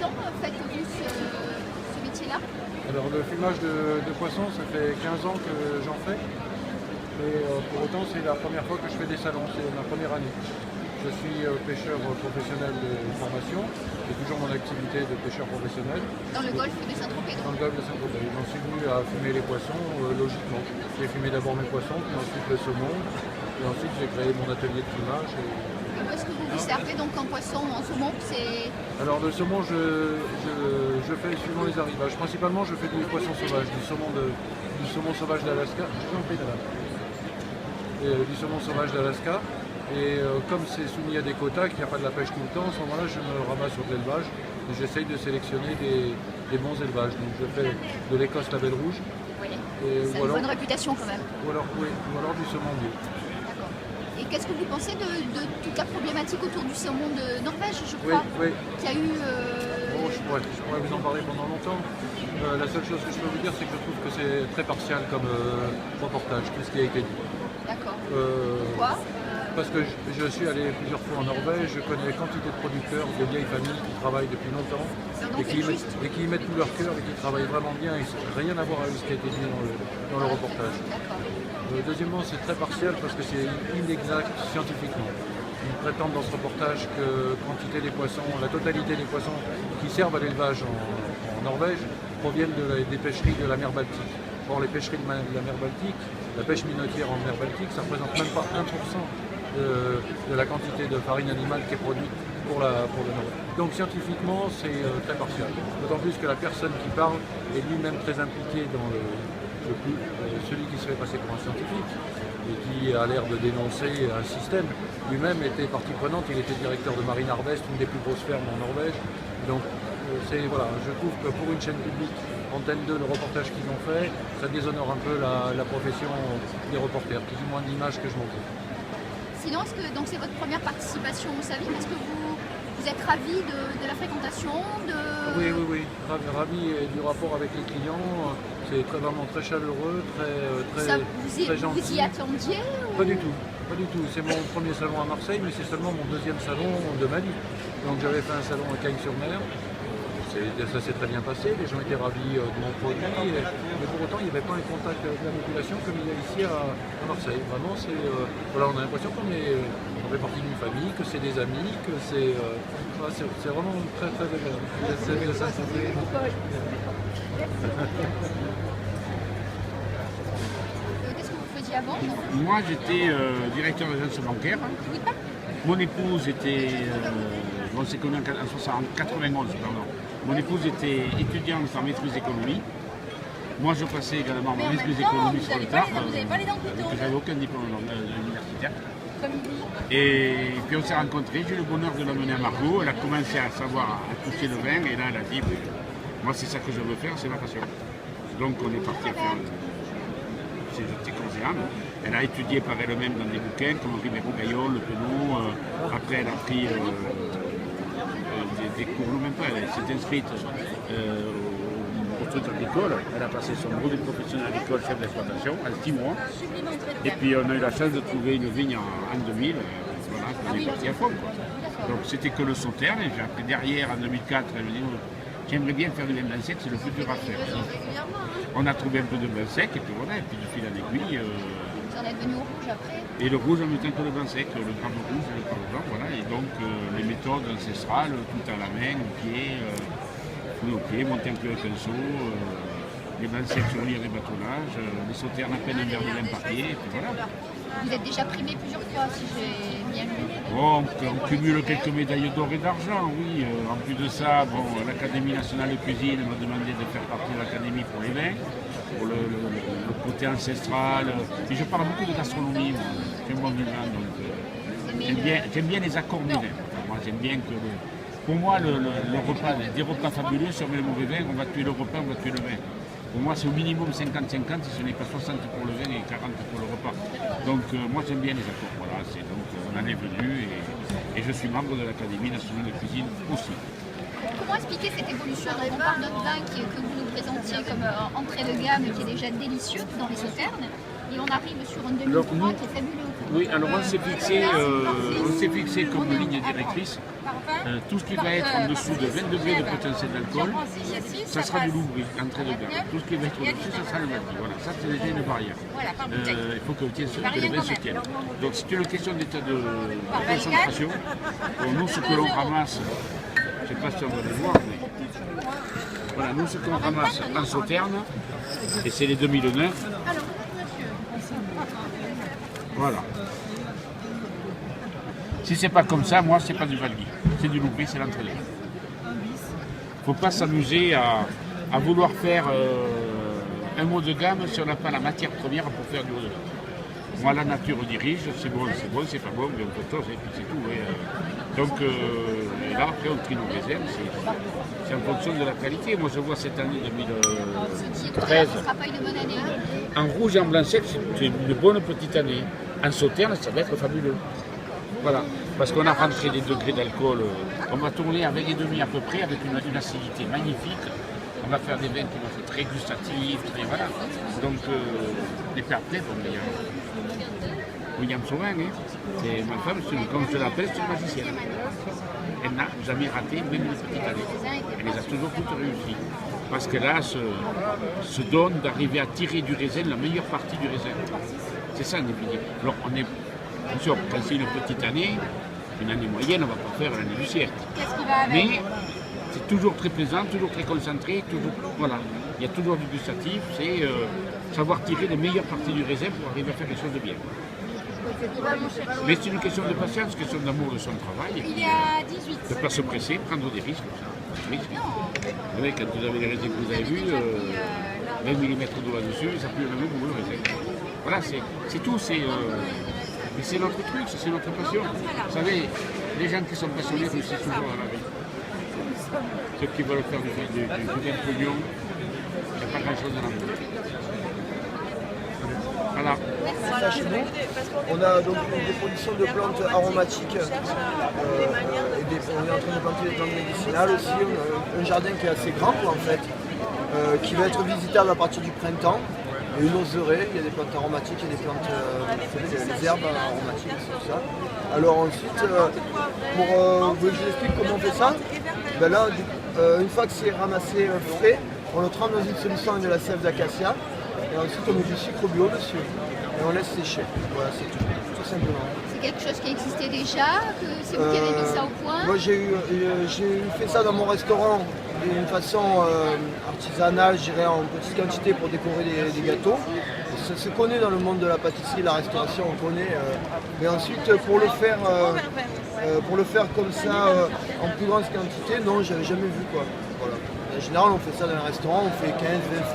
temps faites-vous ce métier-là? Alors le fumage de poissons, ça fait 15 ans que j'en fais. Et pour autant, c'est la première fois que je fais des salons, c'est ma première année. Je suis pêcheur professionnel de formation, j'ai toujours mon activité de pêcheur professionnel. Dans le golfe de Saint-Tropez? Dans le golfe de Saint-Tropez. J'en suis venu à fumer les poissons logiquement. J'ai fumé d'abord mes poissons, puis ensuite le saumon, et ensuite j'ai créé mon atelier de fumage. Et où est-ce que vous vous servez donc en poisson, en saumon? Alors le saumon, je fais suivant les arrivages. Principalement, je fais du poisson sauvage, du saumon sauvage d'Alaska. J'en fais du saumon sauvage d'Alaska. Et comme c'est soumis à des quotas, qu'il n'y a pas de la pêche tout le temps, à ce moment-là, je me ramasse sur de l'élevage et j'essaye de sélectionner des bons élevages. Donc je fais de l'Écosse label rouge. Oui, Et c'est une bonne réputation quand même. Ou alors du saumon bio. D'accord. Et qu'est-ce que vous pensez de toute la problématique autour du saumon de Norvège, je Oui, crois, oui. qui a eu... Je pourrais vous en parler pendant longtemps. La seule chose que je peux vous dire, c'est que je trouve que c'est très partial comme reportage, tout ce qui a été dit. D'accord. Pourquoi? Parce que je suis allé plusieurs fois en Norvège, je connais quantité de producteurs, de vieilles familles qui travaillent depuis longtemps et qui y mettent tout leur cœur et qui travaillent vraiment bien. Et rien à voir avec ce qui a été dit dans le reportage. Deuxièmement, c'est très partial parce que c'est inexact scientifiquement. Ils prétendent dans ce reportage que la totalité des poissons qui servent à l'élevage en Norvège proviennent des pêcheries de la mer Baltique. Or, les pêcheries de la mer Baltique, la pêche minotière en mer Baltique, ça ne représente même pas 1% de la quantité de farine animale qui est produite pour le Norvège. Donc scientifiquement, c'est très partial. D'autant plus que la personne qui parle est lui-même très impliqué dans celui qui se fait passer pour un scientifique et qui a l'air de dénoncer un système. Lui-même était partie prenante, il était directeur de Marine Harvest, une des plus grosses fermes en Norvège. Donc je trouve que pour une chaîne publique, Antenne 2, le reportage qu'ils ont fait, ça déshonore un peu la profession des reporters, qui ont moins d'image que je m'en trouve. Sinon, donc c'est votre première participation au SAVIM, est-ce que vous êtes ravi de la fréquentation Oui. Ravi du rapport avec les clients. C'est vraiment très chaleureux, très gentil. Vous y attendiez Pas du tout. C'est mon premier salon à Marseille, mais c'est seulement mon deuxième salon de ma vie. Donc j'avais fait un salon à Cagnes-sur-Mer. Ça s'est très bien passé, les gens étaient ravis de mon produit, mais pour autant il n'y avait pas un contact avec la population comme il y a ici à Marseille. Vraiment, on a l'impression qu'on fait partie d'une famille, que c'est des amis, que c'est vraiment très très agréable. Qu'est-ce que vous faisiez avant? Moi, j'étais directeur d'agence bancaire. Mon épouse était... on s'est connus en 91, pardon. Mon épouse était étudiante en maîtrise d'économie. Moi, je passais également ma maîtrise d'économie sur le tard, parce que j'avais aucun diplôme universitaire. Et puis on s'est rencontrés, j'ai eu le bonheur de l'amener à Margot. Elle a commencé à savoir à toucher le vin, et là elle a dit, moi c'est ça que je veux faire, c'est ma passion. Donc on est parti à faire c'est conseillable. Elle a étudié par elle-même dans des bouquins comme Ribéro Gaillon, Le Penaud. Après elle a pris des cours, non même pas, elle s'est inscrite au truc agricole. Elle a passé son brevet professionnel agricole chef d'exploitation en 6 mois. Et puis on a eu la chance de trouver une vigne en 2000. Voilà, on est parti à fond, quoi. Donc c'était que le sauterne. Et puis après derrière en 2004, elle me dit j'aimerais bien faire du vin blanc sec, c'est le futur à faire. On a trouvé un peu de blanc sec et puis voilà, et puis de fil en aiguille. Vous en êtes venu au rouge après? Et le rouge, on mettait un peu de blanc sec, le grave rouge et le grave blanc, voilà. Et donc les méthodes ancestrales, tout à la main, au pied, monter un peu avec un seau, les blancs secs sur lire les bâtonnages, les sauternes à peine un verre de vin par pied, et puis voilà. Vous êtes déjà primé plusieurs fois, si j'ai bien vu. Bon, on cumule quelques médailles d'or et d'argent, oui. En plus de ça, bon, l'Académie nationale de cuisine m'a demandé de faire partie de l'Académie pour les vins, pour le côté ancestral. Et je parle beaucoup de gastronomie, moi. J'aime bon vivant, donc j'aime bien les accords du vin. Moi, j'aime bien que pour moi, le repas, des repas fabuleux, si on met le mauvais vin, on va tuer le repas, on va tuer le vin. Pour moi, c'est au minimum 50-50, si ce n'est pas 60 pour le vin et 40 pour le repas. Donc, moi, j'aime bien les accords. Voilà, donc, on en est venu et je suis membre de l'Académie nationale de cuisine aussi. Comment expliquer cette évolution? On parle d'un vin que vous nous présentiez comme entrée de gamme, qui est déjà délicieux dans les sauternes, et on arrive sur un 2003 qui est fabuleux. Oui, alors on s'est fixé comme ligne directrice Tout ce qui va être en dessous de 20 degrés de potentiel d'alcool, ça sera du loup entrée de gamme. Tout ce qui va être au-dessus, ça sera le Malbec. Voilà, ça c'est déjà une barrière. Il faut que le vin se tienne. Donc c'est une question d'état de concentration. Bon, nous, ce que l'on ramasse, je ne sais pas si on va le voir, mais voilà, nous ce qu'on ramasse en Sauterne, et c'est les 2009. Voilà. Si c'est pas comme ça, moi c'est pas du Valgui, c'est du Loupé, c'est l'entrée. Faut pas s'amuser à vouloir faire un haut de gamme si on n'a pas la matière première pour faire du haut de gamme. Moi la nature dirige, c'est bon, c'est pas bon, mais autre chose, et puis c'est tout. Donc et là après on trie nos réserves, c'est en fonction de la qualité. Moi je vois cette année 2013, en rouge et en blanc sec, c'est une bonne petite année. En Sauterne, ça va être fabuleux. Voilà, parce qu'on a rentré des degrés d'alcool, on va tourner à 20,5 à peu près, avec une acidité magnifique. On va faire des vins qui vont être très gustatifs, très voilà. Donc, et puis après, bon, il y a William Sauvin, c'est ma femme, comme je l'appelle, c'est une magicienne. Elle n'a jamais raté même une petite année. Elle les a toujours toutes réussies. Parce que là, se donne d'arriver à tirer du raisin la meilleure partie du raisin. C'est ça, l'épidémie. Alors, on est. Bien sûr, quand c'est une petite année, une année moyenne, on ne va pas faire l'année du siècle. Mais c'est toujours très plaisant, toujours très concentré, toujours, voilà. Il y a toujours du gustatif, c'est savoir tirer les meilleures parties du raisin pour arriver à faire les choses de bien. Mais c'est une question de patience, une question d'amour de son travail. Il y a 18. De ne pas se presser, prendre des risques. Vous savez, quand vous avez les raisins que vous avez vus, 20 mm d'eau là-dessus, ça pue le même goût, le raisin. Voilà, c'est tout. Mais c'est notre truc, c'est notre passion. Vous savez, les gens qui sont passionnés réussissent toujours dans la vie. Ceux qui veulent faire du pognon, il n'y a pas grand-chose dans la vie. Voilà. Ça, chez nous, on a donc des productions de plantes aromatiques. On est en train de planter des plantes médicinales aussi. On a un jardin qui est assez grand, quoi, en fait, qui va être visitable à partir du printemps. Il y a une oseraie, il y a des plantes aromatiques, il y a des plantes, des herbes aromatiques, tout ça. Alors ensuite, vous voulez que je vous explique comment on fait ça? Ben là, une fois que c'est ramassé frais, on le trempe dans une solution avec de la sève d'acacia. Et ensuite on met du sucre bio dessus. Et on laisse sécher. Voilà, c'est tout simplement. C'est quelque chose qui existait déjà, que c'est vous qui avez mis ça au point? Moi j'ai fait ça dans mon restaurant d'une façon artisanale, je dirais en petite quantité pour décorer des gâteaux. Ça se connaît dans le monde de la pâtisserie, la restauration, on connaît. Mais ensuite pour le faire comme ça en plus grande quantité, non, j'avais jamais vu quoi. Voilà. En général on fait ça dans un restaurant, on fait 15-20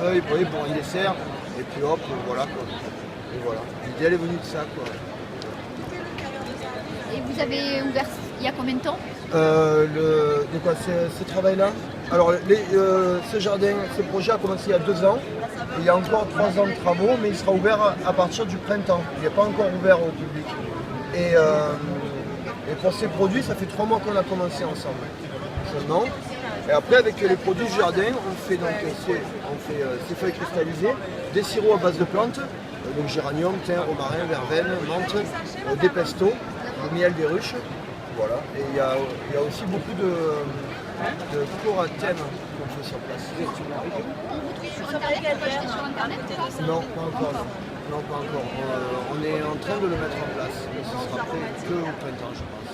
feuilles pour un dessert, et puis hop, voilà quoi. Et voilà. L'idée elle est venue de ça quoi. Et vous avez ouvert il y a combien de temps? De quoi ce travail-là? Alors ce jardin, ce projet a commencé il y a 2 ans. Il y a encore 3 ans de travaux, mais il sera ouvert à partir du printemps. Il n'est pas encore ouvert au public. Et pour ces produits, ça fait 3 mois qu'on a commencé ensemble. Seulement. Et après, avec les produits du jardin, on fait ces feuilles cristallisées, des sirops à base de plantes, donc géranium, thym, romarin, verveine, menthe, des pestos, du miel des ruches. Voilà. Et il y a aussi beaucoup de corathème qu'on fait sur place. On vous trouve sur Internet? Vous achetez sur Internet ou pas? Non, pas encore. Non, pas encore. On est en train de le mettre en place. Mais ce sera prêt que au printemps, je pense.